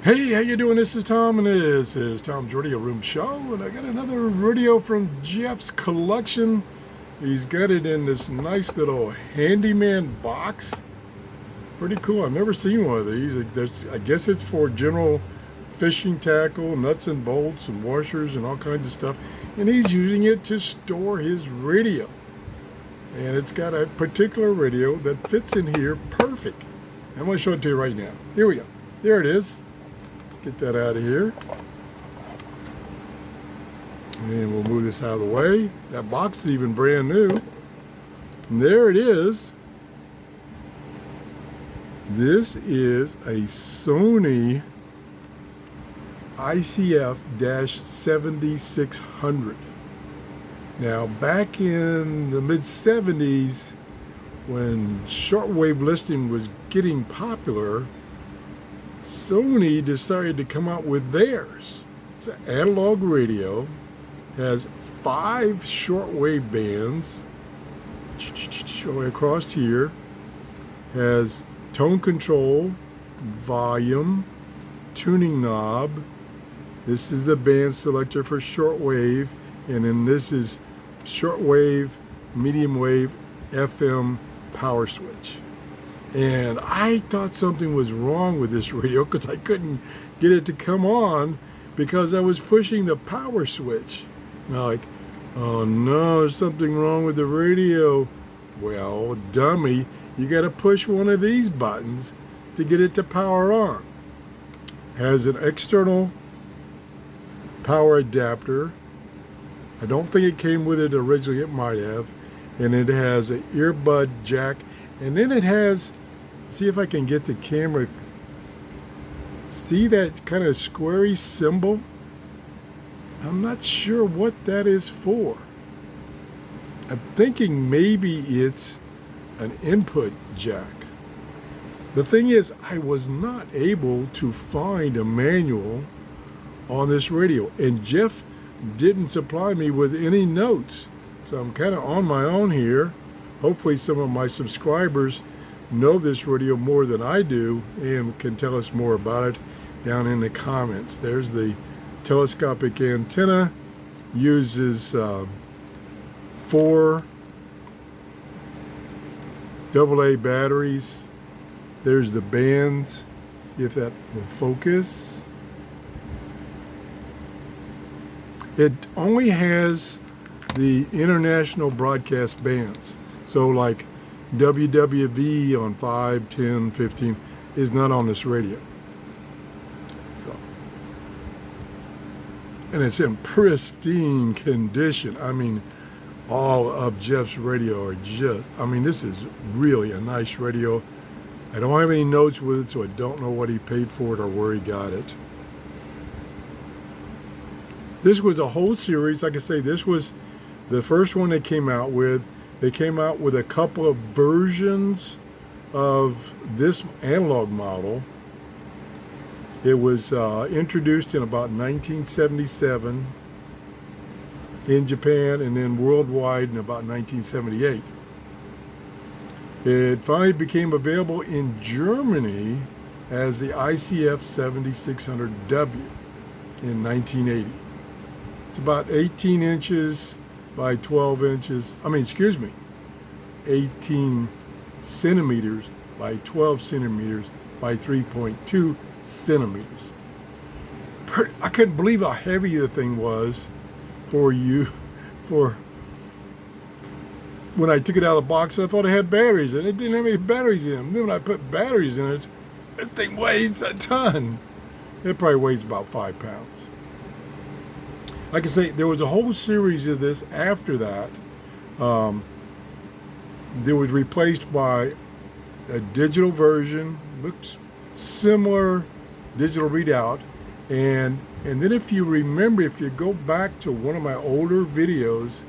Hey, how you doing? This is Tom, and this is Tom's Radio Room Show, and I got another radio from Jeff's collection. He's got it in this nice little handyman box. Pretty cool. I've never seen one of these. I guess it's for general fishing tackle, nuts and bolts, and washers, and all kinds of stuff. And he's using it to store his radio. And it's got a particular radio that fits in here perfect. I'm going to show it to you right now. Here we go. There it is. Get that out of here. And we'll move this out of the way. That box is even brand new. And there it is. This is a Sony ICF-7600. Now, back in the mid-70s, when shortwave listening was getting popular, Sony decided to come out with theirs. It's an analog radio, has 5 shortwave bands, all the way across here, has tone control, volume, tuning knob. This is the band selector for shortwave, and then this is shortwave, medium wave, FM power switch. And I thought something was wrong with this radio because I couldn't get it to come on because I was pushing the power switch. Now, like, oh no, there's something wrong with the radio. Well, dummy, you got to push one of these buttons to get it to power on. Has an external power adapter. I don't think it came with it originally, it might have. And it has an earbud jack. And then it has, see if I can get the camera, see that kind of squarey symbol? I'm not sure what that is for. I'm thinking maybe it's an input jack. The thing is, I was not able to find a manual on this radio, and Jeff didn't supply me with any notes. So I'm kind of on my own here. Hopefully some of my subscribers know this radio more than I do and can tell us more about it down in the comments. There's the telescopic antenna, uses 4 AA batteries. There's the bands. See if that will focus. It only has the international broadcast bands. So like WWV on 5, 10, 15 is not on this radio. So, and it's in pristine condition. I mean, all of Jeff's radio are just, I mean, this is really a nice radio. I don't have any notes with it, so I don't know what he paid for it or where he got it. This was a whole series. Like I say, this was the first one they came out with. They came out with a couple of versions of this analog model. It was introduced in about 1977 in Japan and then worldwide in about 1978. It finally became available in Germany as the ICF-7600W in 1980. It's about 18 inches by 12 inches, 18 centimeters by 12 centimeters by 3.2 centimeters. I couldn't believe how heavy the thing was for when I took it out of the box. I thought it had batteries in it. It didn't have any batteries in it. And then when I put batteries in it, that thing weighs a ton. It probably weighs about 5 pounds. Like I say, there was a whole series of this after that. That was replaced by a digital version, looks similar, digital readout. And then if you remember, if you go back to one of my older videos,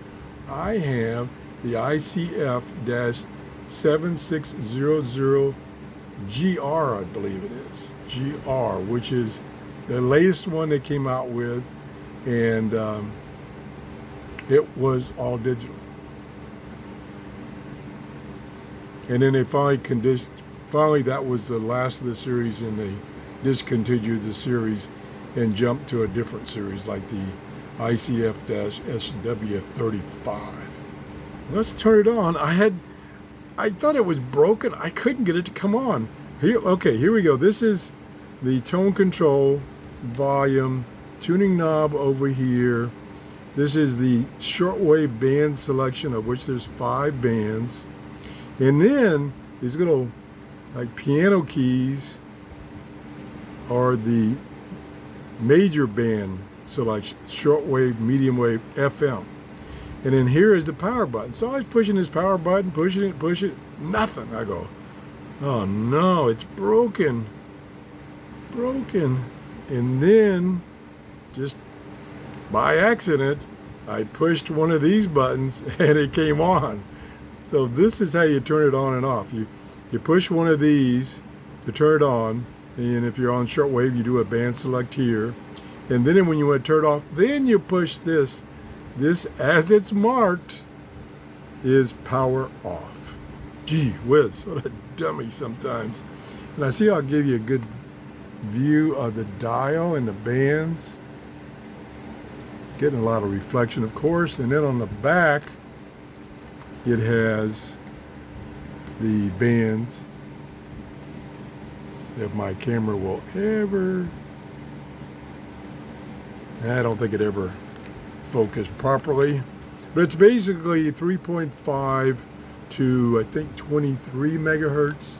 I have the ICF-7600GR, I believe it is, GR, which is the latest one they came out with. And it was all digital. And then they finally that was the last of the series, and they discontinue the series and jump to a different series like the ICF-7600. Let's turn it on. I thought it was broken. I couldn't get it to come on. Okay, here we go. This is the tone control, volume, tuning knob over here. This is the shortwave band selection, of which there's 5 bands. And then these little like piano keys are the major band selection, shortwave, medium wave, FM. And then here is the power button. So I was pushing this power button, pushing it, nothing. I go, oh no, it's broken. And then, just by accident, I pushed one of these buttons and it came on. So this is how you turn it on and off. You push one of these to turn it on, and if you're on shortwave, you do a band select here. And then when you want to turn it off, then you push this. This, as it's marked, is power off. Gee whiz, what a dummy sometimes. And I see I'll give you a good view of the dial and the bands. Getting a lot of reflection, of course. And then on the back, it has the bands. Let's see if my camera will ever... I don't think it ever focused properly. But it's basically 3.5 to, I think, 23 megahertz.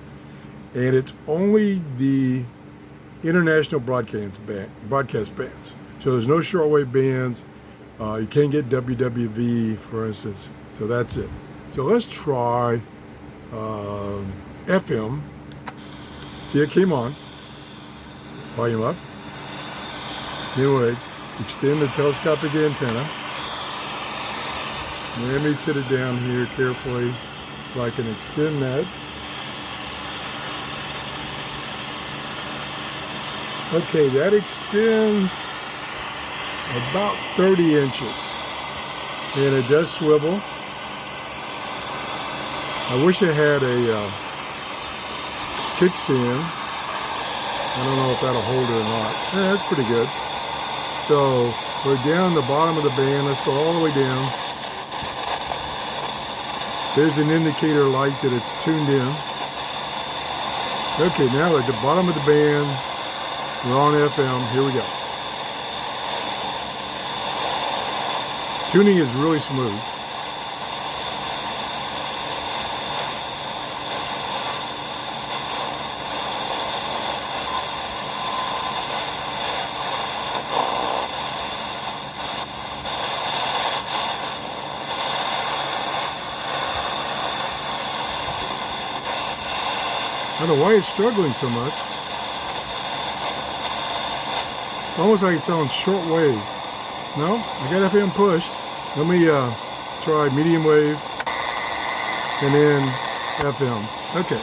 And it's only the international broadcast bands. So there's no shortwave bands. You can't get WWV, for instance. So that's it. So let's try FM. See, it came on. Volume up. Anyway, extend the telescopic antenna. Let me sit it down here carefully so I can extend that. Okay, that extends about 30 inches. And it does swivel. I wish it had a kickstand. I don't know if that'll hold it or not. Yeah, that's pretty good. So we're down the bottom of the band. Let's go all the way down. There's an indicator light that it's tuned in. Okay, now at the bottom of the band, we're on FM. Here we go. Tuning is really smooth. I don't know why it's struggling so much. Almost like it's on short wave. No, I got FM push. Let me try medium wave and then FM. Okay.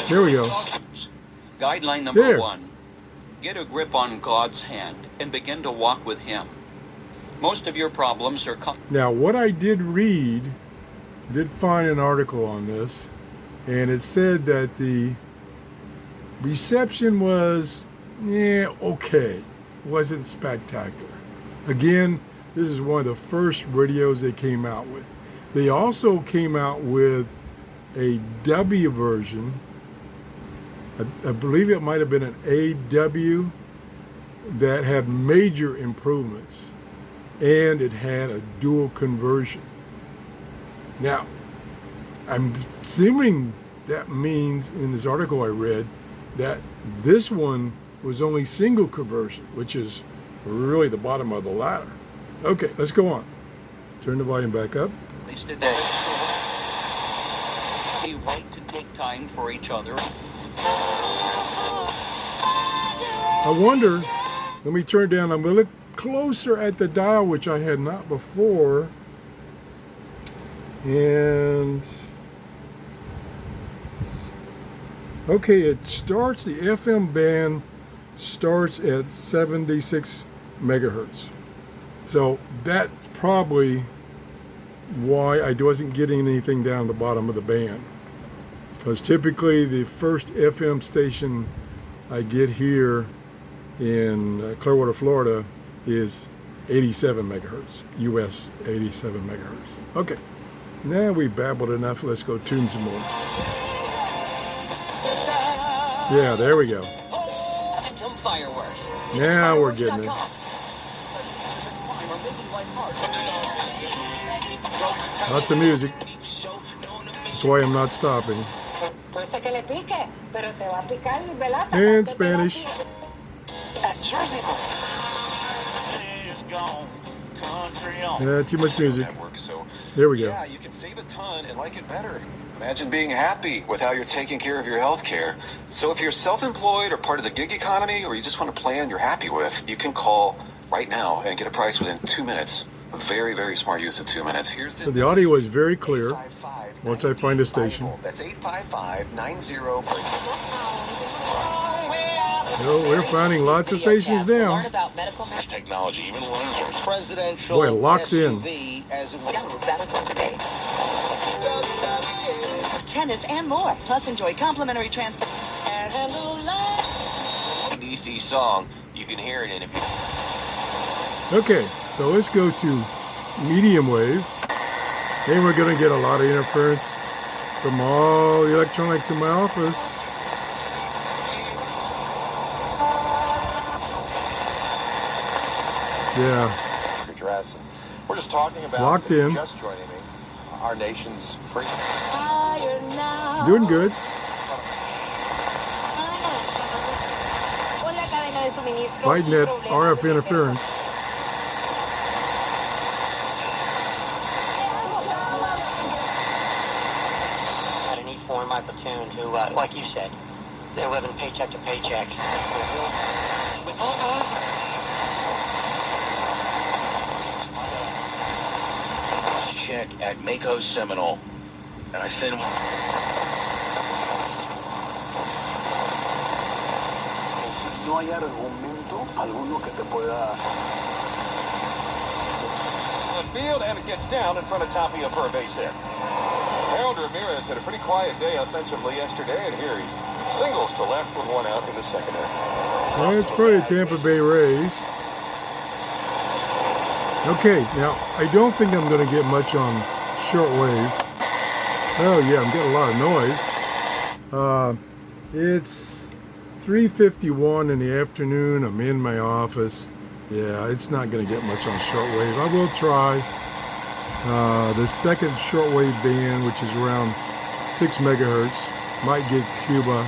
Here we go. Guideline number 1. Get a grip on God's hand and begin to walk with Him. Most of your problems are... Now, what I did read, I did find an article on this, and it said that the reception was, okay. Wasn't spectacular. Again, this is one of the first radios they came out with. They also came out with a W version. I believe it might have been an AW that had major improvements. And it had a dual conversion. Now, I'm assuming that means in this article I read that this one was only single conversion, which is really the bottom of the ladder. Okay, let's go on. Turn the volume back up. At least today, we want to take time for each other. I wonder, let me turn down, I'm going to look closer at the dial, which I had not before. And okay, it starts, the FM band starts at 76 megahertz. So that probably why I wasn't getting anything down the bottom of the band. Because typically the first FM station I get here in Clearwater, Florida is 87 megahertz, US 87 megahertz. Okay, now we babbled enough. Let's go tune some more. Yeah, there we go. Fireworks. Now we're getting it. Lots of music. That's why I'm not stopping. In Spanish. Yeah, too much music. There we go. Yeah, you can save a ton and like it better. Imagine being happy with how you're taking care of your health care. So if you're self-employed or part of the gig economy, or you just want a plan you're happy with, you can call right now and get a price within 2 minutes. A very, very smart use of 2 minutes. Here's So the audio is very clear once I find a station. That's 855-90. No, we're finding lots of stations now. Technology even learns. Presidential Boy, it locks in. Tennis and more. Plus enjoy complimentary transport. DC song, you can hear it in if you... Okay, so let's go to medium wave. And we're going to get a lot of interference from all the electronics in my office. Yeah. TRRS. We're just talking about locked in. Just joining me. Our nation's free. Doing good. Fighting that RF interference. I need for my platoon who, like you said, they're living paycheck to paycheck. Check at Mako Seminole. And I send... No hay argumento alguno que te pueda... The field, and it gets down in front of Tapia for a base hit. Harold Ramirez had a pretty quiet day offensively yesterday, and here he singles to left with one out in the second inning. Well, it's probably Tampa Bay Rays. Okay, now I don't think I'm going to get much on shortwave. Oh yeah, I'm getting a lot of noise. It's 3:51 in the afternoon. I'm in my office. Yeah, it's not going to get much on shortwave. I will try the second shortwave band, which is around 6 megahertz. Might get Cuba.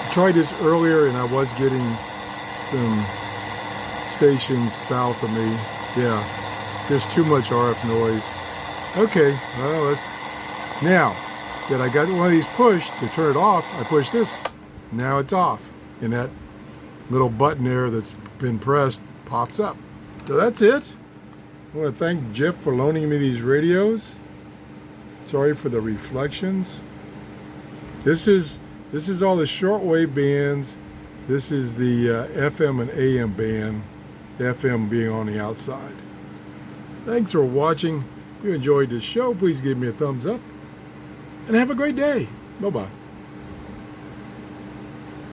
I tried this earlier and I was getting some stations south of me. Yeah, just too much RF noise. Okay, well, let's... Now that I got one of these pushed to turn it off, I push this. Now it's off. And that little button there that's been pressed pops up. So that's it. I want to thank Jeff for loaning me these radios. Sorry for the reflections. This is all the shortwave bands. This is the FM and AM band. FM being on the outside. Thanks for watching. If you enjoyed this show, please give me a thumbs up. And have a great day. Bye-bye.